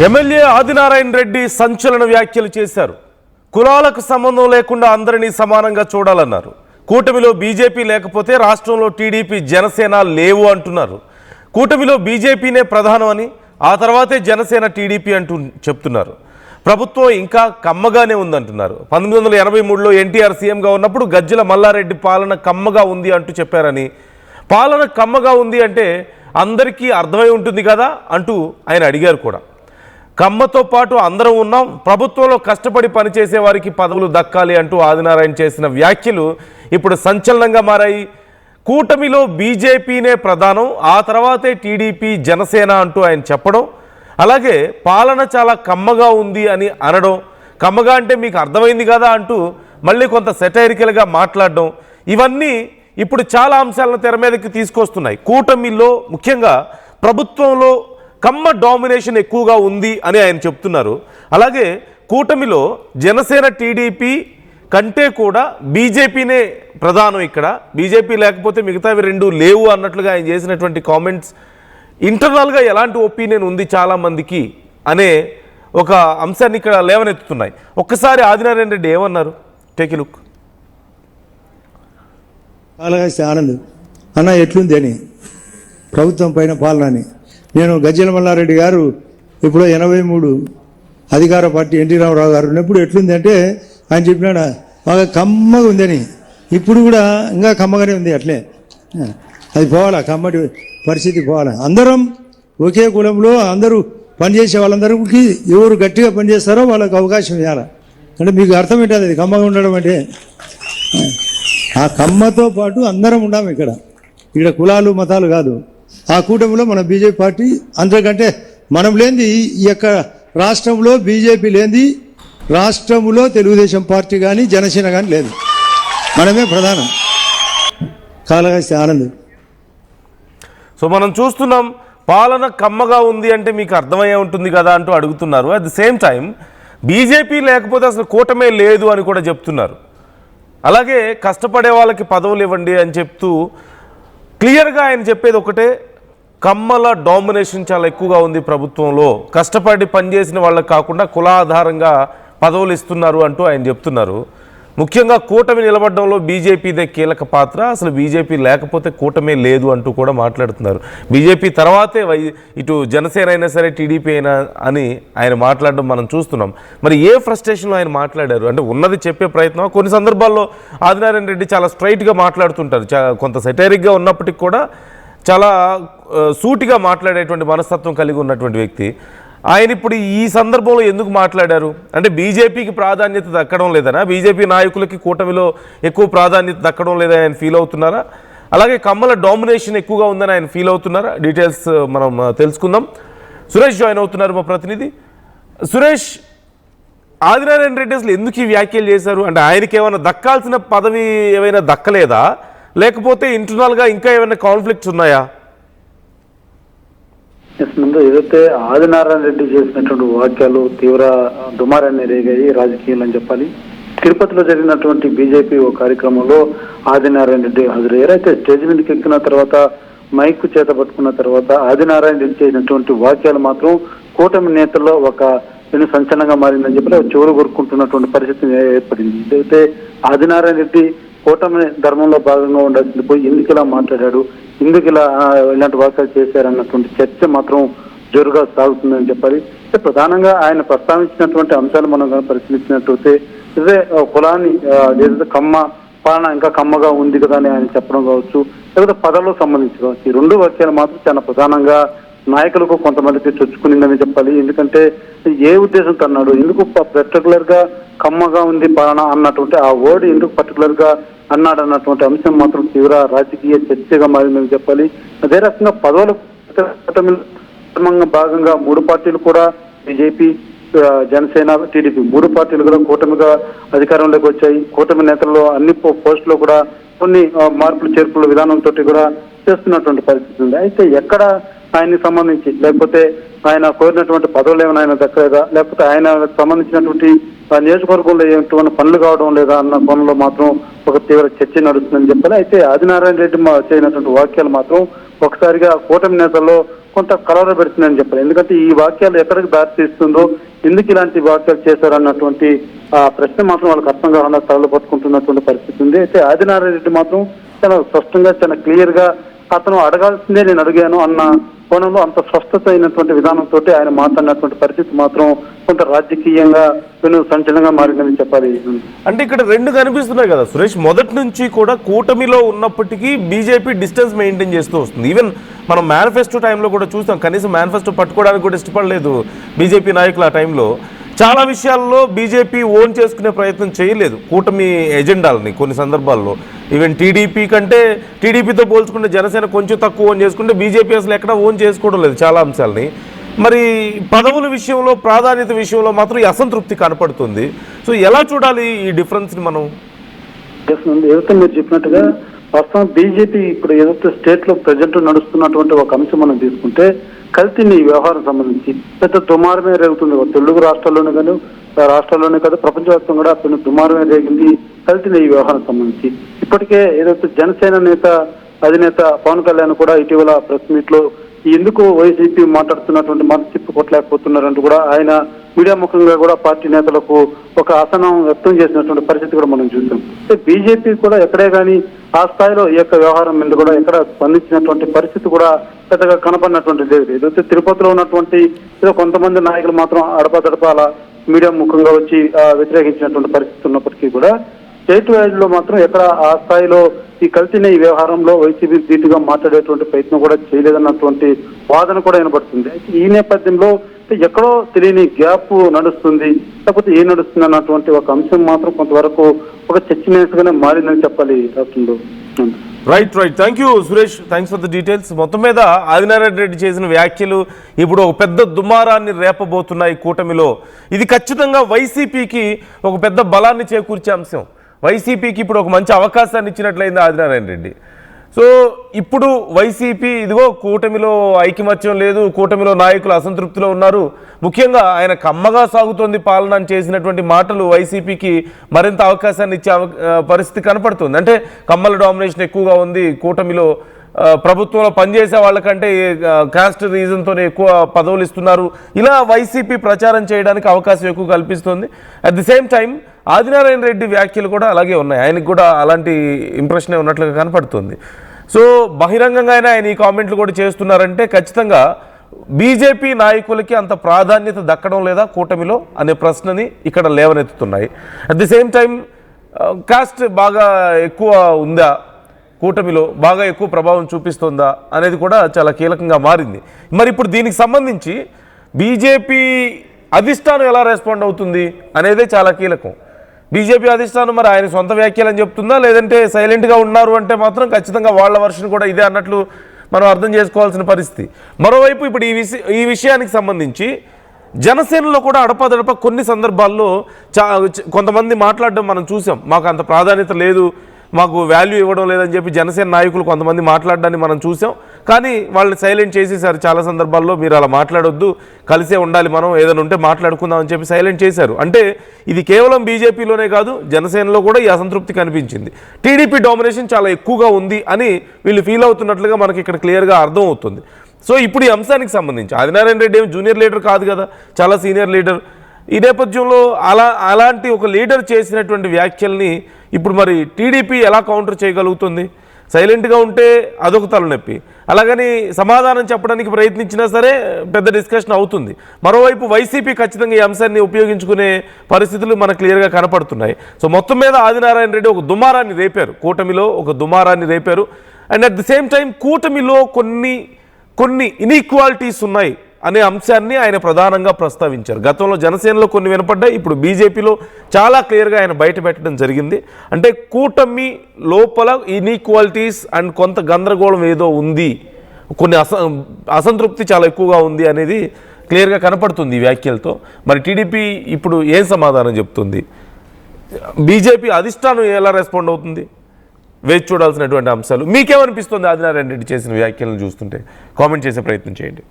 MLA Adinarayana Reddy సంచలన వ్యాఖ్యలు చేశారు. కులాలకు సంబంధం లేకుండా అందరినీ సమానంగా చూడాలన్నారు. కూటమిలో బీజేపీ లేకపోతే రాష్ట్రంలో టీడీపీ జనసేన లేవు అంటున్నారు. కూటమిలో బీజేపీనే ప్రధానం అని, ఆ తర్వాతే జనసేన టీడీపీ అంటూ చెప్తున్నారు. ప్రభుత్వం ఇంకా కమ్మగానే ఉందంటున్నారు. 1983లో ఎన్టీఆర్ సీఎంగా ఉన్నప్పుడు గజ్జల మల్లారెడ్డి పాలన కమ్మగా ఉంది అంటూ చెప్పారని, పాలన కమ్మగా ఉంది అంటే అందరికీ అర్థమై ఉంటుంది కదా అంటూ ఆయన అడిగారు కూడా. కమ్మతో పాటు అందరం ఉన్నాం, ప్రభుత్వంలో కష్టపడి పనిచేసే వారికి పదవులు దక్కాలి అంటూ ఆదినారాయణ చేసిన వ్యాఖ్యలు ఇప్పుడు సంచలనంగా మారాయి. కూటమిలో బీజేపీనే ప్రధానం, ఆ తర్వాతే టీడీపీ జనసేన అంటూ ఆయన చెప్పడం, అలాగే పాలన చాలా కమ్మగా ఉంది అని అనడం, కమ్మగా అంటే మీకు అర్థమైంది కదా అంటూ మళ్ళీ కొంత సెటైరికల్గా మాట్లాడడం, ఇవన్నీ ఇప్పుడు చాలా అంశాలను తెర మీదకి తీసుకొస్తున్నాయి. కూటమిలో ముఖ్యంగా ప్రభుత్వంలో కమ్మ డామినేషన్ ఎక్కువగా ఉంది అని ఆయన చెప్తున్నారు. అలాగే కూటమిలో జనసేన టీడీపీ కంటే కూడా బీజేపీనే ప్రధానం, ఇక్కడ బీజేపీ లేకపోతే మిగతావి రెండు లేవు అన్నట్లుగా ఆయన చేసినటువంటి కామెంట్స్ ఇంటర్నల్గా ఎలాంటి ఒపీనియన్ ఉంది చాలామందికి అనే ఒక అంశాన్ని ఇక్కడ లేవనెత్తుతున్నాయి. ఒక్కసారి ఆదినారాయణ రెడ్డి ఏమన్నారు, take a look. Kalahasti Anand అన్న ఎట్లుంది అని ప్రభుత్వం పైన పాలన అని. నేను గజ్జల మల్లారెడ్డి గారు ఇప్పుడు 83 అధికార పార్టీ ఎన్టీ రామారావు గారు ఉన్నప్పుడు ఎట్లుంది అంటే ఆయన చెప్పినాడు బాగా కమ్మగా ఉందని. ఇప్పుడు కూడా ఇంకా కమ్మగానే ఉంది, అట్లే అది పోవాలా, కమ్మటి పరిస్థితి పోవాలా. అందరం ఒకే కులంలో అందరూ పనిచేసే వాళ్ళందరికీ ఎవరు గట్టిగా పనిచేస్తారో వాళ్ళకి అవకాశం ఇవ్వాలి. అంటే మీకు అర్థం ఏంటది అది కమ్మగా ఉండడం అంటే. ఆ కమ్మతో పాటు అందరం ఉన్నాము ఇక్కడ కులాలు మతాలు కాదు. ఆ కూటమిలో మన బీజేపీ పార్టీ అందరికంటే మనం లేనిది ఈ యొక్క రాష్ట్రంలో బీజేపీ లేనిది రాష్ట్రంలో తెలుగుదేశం పార్టీ కానీ జనసేన కానీ లేదు, మనమే ప్రధానం. కాళహస్తి ఆనంద్. సో మనం చూస్తున్నాం, పాలన కమ్మగా ఉంది అంటే మీకు అర్థమయ్యే ఉంటుంది కదా అంటూ అడుగుతున్నారు. At the same time BJP లేకపోతే అసలు కూటమే లేదు అని కూడా చెప్తున్నారు. అలాగే కష్టపడే వాళ్ళకి పదవులు ఇవ్వండి అని చెప్తూ క్లియర్గా ఆయన చెప్పేది ఒకటే, కమ్మల డామినేషన్ చాలా ఎక్కువగా ఉంది ప్రభుత్వంలో, కష్టపడి పనిచేసిన వాళ్ళకి కాకుండా కులాధారంగా పదవులు ఇస్తున్నారు అంటూ ఆయన చెప్తున్నారు. ముఖ్యంగా కూటమి నిలబడడంలో బీజేపీదే కీలక పాత్ర, అసలు బీజేపీ లేకపోతే కూటమే లేదు అంటూ కూడా మాట్లాడుతున్నారు. బీజేపీ తర్వాతే ఇటు జనసేన అయినా సరే టీడీపీ అయినా అని ఆయన మాట్లాడడం మనం చూస్తున్నాం. మరి ఏ ఫ్రస్ట్రేషన్లో ఆయన మాట్లాడారు అంటే ఉన్నది చెప్పే ప్రయత్నం. కొన్ని సందర్భాల్లో ఆదినారాయణ రెడ్డి చాలా స్ట్రైట్గా మాట్లాడుతుంటారు, కొంత సెటైరిక్గా ఉన్నప్పటికీ కూడా చాలా సూటిగా మాట్లాడేటువంటి మనస్తత్వం కలిగి ఉన్నటువంటి వ్యక్తి. ఆయన ఇప్పుడు ఈ సందర్భంలో ఎందుకు మాట్లాడారు అంటే బీజేపీకి ప్రాధాన్యత దక్కడం లేదనా, బీజేపీ నాయకులకి కూటమిలో ఎక్కువ ప్రాధాన్యత దక్కడం లేదని ఆయన ఫీల్ అవుతున్నారా, అలాగే కమ్మల డామినేషన్ ఎక్కువగా ఉందని ఆయన ఫీల్ అవుతున్నారా? డీటెయిల్స్ మనం తెలుసుకుందాం. సురేష్ జాయిన్ అవుతున్నారు, మా ప్రతినిధి. సురేష్, ఆదినారాయణ రెడ్డి అసలు ఎందుకు ఈ వ్యాఖ్యలు చేశారు అంటే ఆయనకి ఏమైనా దక్కాల్సిన పదవి ఏమైనా దక్కలేదా, లేకపోతే ఇంటర్నల్గా ఇంకా ఏమైనా కాన్ఫ్లిక్ట్స్ ఉన్నాయా? ముందు ఏదైతే ఆదినారాయణ రెడ్డి చేసినటువంటి వాక్యాలు తీవ్ర దుమారాన్ని రేగాయి రాజకీయాలు అని చెప్పాలి. తిరుపతిలో జరిగినటువంటి బీజేపీ ఓ కార్యక్రమంలో ఆదినారాయణ రెడ్డి హాజరయ్యారు. అయితే స్టేజ్ మీదకి ఎక్కిన తర్వాత మైక్ చేత పట్టుకున్న తర్వాత ఆదినారాయణ రెడ్డి చేసినటువంటి వాక్యాలు మాత్రం కూటమి నేతల్లో ఒక సంచలనంగా మారిందని చెప్పి చెవులు కొరుక్కుంటున్నటువంటి పరిస్థితి ఏర్పడింది. అయితే ఆదినారాయణ రెడ్డి కూటమి ధర్మంలో భాగంగా ఉండాల్సింది పోయి ఎందుకు ఇలా మాట్లాడాడు, ఎందుకు ఇలాంటి వాక్యాలు చేశారన్నటువంటి చర్చ మాత్రం జోరుగా సాగుతుందని చెప్పాలి. ప్రధానంగా ఆయన ప్రస్తావించినటువంటి అంశాలు మనం పరిశీలించినట్లయితే ఇదే కులాన్ని ఏదైతే కమ్మ పాలన ఇంకా కమ్మగా ఉంది కదా అని ఆయన చెప్పడం కావచ్చు, లేకపోతే పదవులకు సంబంధించి కావచ్చు, ఈ రెండు వాక్యాలు మాత్రం చాలా ప్రధానంగా నాయకులకు కొంతమందికి చొచ్చుకునిందని చెప్పాలి. ఎందుకంటే ఏ ఉద్దేశంతో అన్నాడు, ఎందుకు పర్టికులర్ గా కమ్మగా ఉంది పాలన అన్నటువంటి ఆ వర్డ్ ఎందుకు పర్టికులర్ గా అన్నాడు అన్నటువంటి అంశం మాత్రం తీవ్ర రాజకీయ చర్చగా మారిందని చెప్పాలి. అదే రకంగా పదవుల భాగంగా మూడు పార్టీలు కూడా బీజేపీ, జనసేన, టీడీపీ మూడు పార్టీలు కూడా కూటమిగా అధికారంలోకి వచ్చాయి. కూటమి నేతల్లో అన్ని పోస్టులో కూడా కొన్ని మార్పులు చేర్పుల విధానంతో కూడా చేస్తున్నటువంటి పరిస్థితి ఉంది. అయితే ఎక్కడ ఆయనకి సంబంధించి లేకపోతే ఆయన కోరినటువంటి పదవులు ఏమైనా ఆయన దక్కలేదా, లేకపోతే ఆయన సంబంధించినటువంటి నియోజకవర్గంలో ఎటువంటి పనులు కావడం లేదా అన్న కోణంలో మాత్రం ఒక తీవ్ర చర్చ నడుస్తుందని చెప్పాలి. అయితే ఆదినారాయణ రెడ్డి చేయనటువంటి వాక్యాలు మాత్రం ఒకసారిగా కూటమి నేతల్లో కొంత కలవరపెడుతుందని చెప్పాలి. ఎందుకంటే ఈ వాక్యాలు ఎక్కడికి దారి తీస్తుందో, ఎందుకు ఇలాంటి వాక్యాలు చేశారన్నటువంటి ఆ ప్రశ్న మాత్రం వాళ్ళకి అర్థం కాకుండా తలలు పట్టుకుంటున్నటువంటి పరిస్థితి ఉంది. అయితే ఆదినారాయణ రెడ్డి మాత్రం చాలా స్పష్టంగా, చాలా క్లియర్ గా అతను అడగాల్సిందే నేను అడిగాను అన్న కోణంలో అంత స్పష్టత అయినటువంటి విధానంతో ఆయన మాట్లాడినటువంటి పరిస్థితి మాత్రం కొంత రాజకీయంగా సంచలనంగా మారిందని చెప్పాలి. అంటే ఇక్కడ రెండు కనిపిస్తున్నాయి కదా సురేష్, మొదటి నుంచి కూడా కూటమిలో ఉన్నప్పటికీ బీజేపీ డిస్టెన్స్ మెయింటైన్ చేస్తూ వస్తుంది. ఈవెన్ మనం మేనిఫెస్టో టైంలో కూడా చూస్తాం, కనీసం మేనిఫెస్టో పట్టుకోవడానికి కూడా ఇష్టపడలేదు బీజేపీ నాయకులు. ఆ టైంలో చాలా విషయాల్లో బీజేపీ ఓన్ చేసుకునే ప్రయత్నం చేయలేదు కూటమి ఎజెండాలని. కొన్ని సందర్భాల్లో ఈవెన్ టీడీపీతో పోల్చుకుంటే జనసేన కొంచెం తక్కువ ఓన్ చేసుకుంటే బీజేపీ అసలు ఎక్కడ ఓన్ చేసుకోవడం లేదు చాలా అంశాలని. మరి పదవుల విషయంలో, ప్రాధాన్యత విషయంలో మాత్రం ఈ అసంతృప్తి కనపడుతుంది. సో ఎలా చూడాలి ఈ డిఫరెన్స్ని మనం? ఏదైతే మీరు చెప్పినట్టుగా ప్రస్తుతం బీజేపీ ఇప్పుడు ఏదైతే స్టేట్ లో ప్రజెంట్ నడుస్తున్నటువంటి ఒక అంశం మనం తీసుకుంటే కల్తీని వ్యవహారం సంబంధించి పెద్ద దుమారమే రేగుతుంది. తెలుగు రాష్ట్రాల్లోనే కాదు ప్రపంచవ్యాప్తంగా కూడా పెద్ద దుమారమే రేగింది కల్తీని ఈ వ్యవహారం సంబంధించి. ఇప్పటికే ఏదైతే జనసేన అధినేత పవన్ కళ్యాణ్ కూడా ఇటీవల ప్రెస్ మీట్ లో ఎందుకు వైసీపీ మాట్లాడుతున్నటువంటి మాట తిప్పుకోట్లేకపోతున్నారంటూ కూడా ఆయన మీడియా ముఖంగా కూడా పార్టీ నేతలకు ఒక అసహనం వ్యక్తం చేసినటువంటి పరిస్థితి కూడా మనం చూసాం. బీజేపీ కూడా ఎక్కడే కానీ ఆ స్థాయిలో ఈ యొక్క వ్యవహారం మీద కూడా ఎక్కడ స్పందించినటువంటి పరిస్థితి కూడా పెద్దగా కనపడినటువంటి లేదు. ఏదైతే తిరుపతిలో ఉన్నటువంటి ఏదో కొంతమంది నాయకులు మాత్రం అడపదడపాల మీడియా ముఖంగా వచ్చి వ్యతిరేకించినటువంటి పరిస్థితి ఉన్నప్పటికీ కూడా స్టేట్ వైడ్ లో మాత్రం ఎక్కడ ఆ స్థాయిలో ఈ కల్తీనే ఈ వ్యవహారంలో వైసీపీ ధీటుగా మాట్లాడేటువంటి ప్రయత్నం కూడా చేయలేదన్నటువంటి వాదన కూడా వినపడుతుంది. ఈ నేపథ్యంలో ఎక్కడో తెలియని గ్యాప్ నడుస్తుంది, లేకపోతే ఏం నడుస్తుంది అన్నటువంటి ఒక అంశం మాత్రం కొంతవరకు ఒక చర్చనీయంగానే మారిందని చెప్పాలి రాష్ట్రంలో. Right. Thank you Suresh, thanks for the details. మొత్తం మీద ఆదినారాయణ రెడ్డి చేసిన వ్యాఖ్యలు ఇప్పుడు ఒక పెద్ద దుమారాన్ని రేపబోతున్నాయి కూటమిలో. ఇది ఖచ్చితంగా వైసీపీకి ఒక పెద్ద బలాన్ని చేకూర్చే అంశం. వైసీపీకి ఇప్పుడు ఒక మంచి అవకాశాన్ని ఇచ్చినట్లయింది ఆదినారాయణ రెడ్డి. సో ఇప్పుడు వైసీపీ ఇదిగో కూటమిలో ఐకమత్యం లేదు, కూటమిలో నాయకులు అసంతృప్తిలో ఉన్నారు, ముఖ్యంగా ఆయన కమ్మగా సాగుతోంది పాలన అని చేసినటువంటి మాటలు వైసీపీకి మరింత అవకాశాన్ని ఇచ్చే పరిస్థితి కనపడుతుంది. అంటే కమ్మల డామినేషన్ ఎక్కువగా ఉంది కూటమిలో, ప్రభుత్వంలో పనిచేసే వాళ్ళకంటే కాస్ట్ రీజన్తోనే ఎక్కువ పదవులు ఇస్తున్నారు, ఇలా వైసీపీ ప్రచారం చేయడానికి అవకాశం ఎక్కువ కల్పిస్తుంది. At the same time Adinarayana Reddy వ్యాఖ్యలు కూడా అలాగే ఉన్నాయి, ఆయనకు కూడా అలాంటి ఇంప్రెషనే ఉన్నట్లుగా కనపడుతుంది. సో బహిరంగంగా ఆయన ఈ కామెంట్లు కూడా చేస్తున్నారంటే ఖచ్చితంగా బీజేపీ నాయకులకి అంత ప్రాధాన్యత దక్కడం లేదా కూటమిలో అనే ప్రశ్నని ఇక్కడ లేవనెత్తుతున్నాయి. At the same time caste బాగా ఎక్కువ ఉందా, కూటమిలో బాగా ఎక్కువ ప్రభావం చూపిస్తుందా అనేది కూడా చాలా కీలకంగా మారింది. మరి ఇప్పుడు దీనికి సంబంధించి బీజేపీ అధిష్టానం ఎలా రెస్పాండ్ అవుతుంది అనేదే చాలా కీలకం. బీజేపీ అధిష్టానం మరి ఆయన సొంత వ్యాఖ్యలని చెప్తుందా, లేదంటే సైలెంట్గా ఉన్నారు అంటే మాత్రం ఖచ్చితంగా వాళ్ళ వర్షన్ కూడా ఇదే అన్నట్లు మనం అర్థం చేసుకోవాల్సిన పరిస్థితి. మరోవైపు ఇప్పుడు ఈ విషయానికి సంబంధించి జనసేనలో కూడా అడపాదడప కొన్ని సందర్భాల్లో కొంతమంది మాట్లాడడం మనం చూసాం. మాకు అంత ప్రాధాన్యత లేదు, మాకు వాల్యూ ఇవ్వడం లేదని చెప్పి జనసేన నాయకులు కొంతమంది మాట్లాడడాన్ని మనం చూసాం. కానీ వాళ్ళని సైలెంట్ చేసేసారు చాలా సందర్భాల్లో. మీరు అలా మాట్లాడొద్దు, కలిసే ఉండాలి, మనం ఏదైనా ఉంటే మాట్లాడుకుందాం అని చెప్పి సైలెంట్ చేశారు. అంటే ఇది కేవలం బీజేపీలోనే కాదు, జనసేనలో కూడా ఈ అసంతృప్తి కనిపించింది. టీడీపీ డామినేషన్ చాలా ఎక్కువగా ఉంది అని వీళ్ళు ఫీల్ అవుతున్నట్లుగా మనకి ఇక్కడ క్లియర్గా అర్థం అవుతుంది. సో ఇప్పుడు ఈ అంశానికి సంబంధించి ఆదినారాయణ రెడ్డి ఏమి జూనియర్ లీడర్ కాదు కదా, చాలా సీనియర్ లీడర్. ఈ నేపథ్యంలో అలాంటి ఒక లీడర్ చేసినటువంటి వ్యాఖ్యల్ని ఇప్పుడు మరి టీడీపీ ఎలా కౌంటర్ చేయగలుగుతుంది? సైలెంట్గా ఉంటే అదొక తలనొప్పి, అలాగని సమాధానం చెప్పడానికి ప్రయత్నించినా సరే పెద్ద డిస్కషన్ అవుతుంది. మరోవైపు వైసీపీ ఖచ్చితంగా ఈ అంశాన్ని ఉపయోగించుకునే పరిస్థితులు మనకు క్లియర్గా కనపడుతున్నాయి. సో మొత్తం మీద ఆదినారాయణ రెడ్డి ఒక దుమారాన్ని రేపారు, కూటమిలో ఒక దుమారాన్ని రేపారు. And at the same time కూటమిలో కొన్ని ఇన్ఈక్వాలిటీస్ ఉన్నాయి అనే అంశాన్ని ఆయన ప్రధానంగా ప్రస్తావించారు. గతంలో జనసేనలో కొన్ని వినపడ్డాయి, ఇప్పుడు బీజేపీలో చాలా క్లియర్గా ఆయన బయట పెట్టడం జరిగింది. అంటే కూటమి లోపల ఇన్ఈక్వాలిటీస్ అండ్ కొంత గందరగోళం ఏదో ఉంది, కొన్ని అసంతృప్తి చాలా ఎక్కువగా ఉంది అనేది క్లియర్గా కనపడుతుంది ఈ వ్యాఖ్యలతో. మరి టీడీపీ ఇప్పుడు ఏం సమాధానం చెప్తుంది, బీజేపీ అధిష్టానం ఎలా రెస్పాండ్ అవుతుంది, వేచి చూడాల్సినటువంటి అంశాలు. మీకేమనిపిస్తుంది ఆదినారాయణ రెడ్డి చేసిన వ్యాఖ్యలను చూస్తుంటే? కామెంట్ చేసే ప్రయత్నం చేయండి.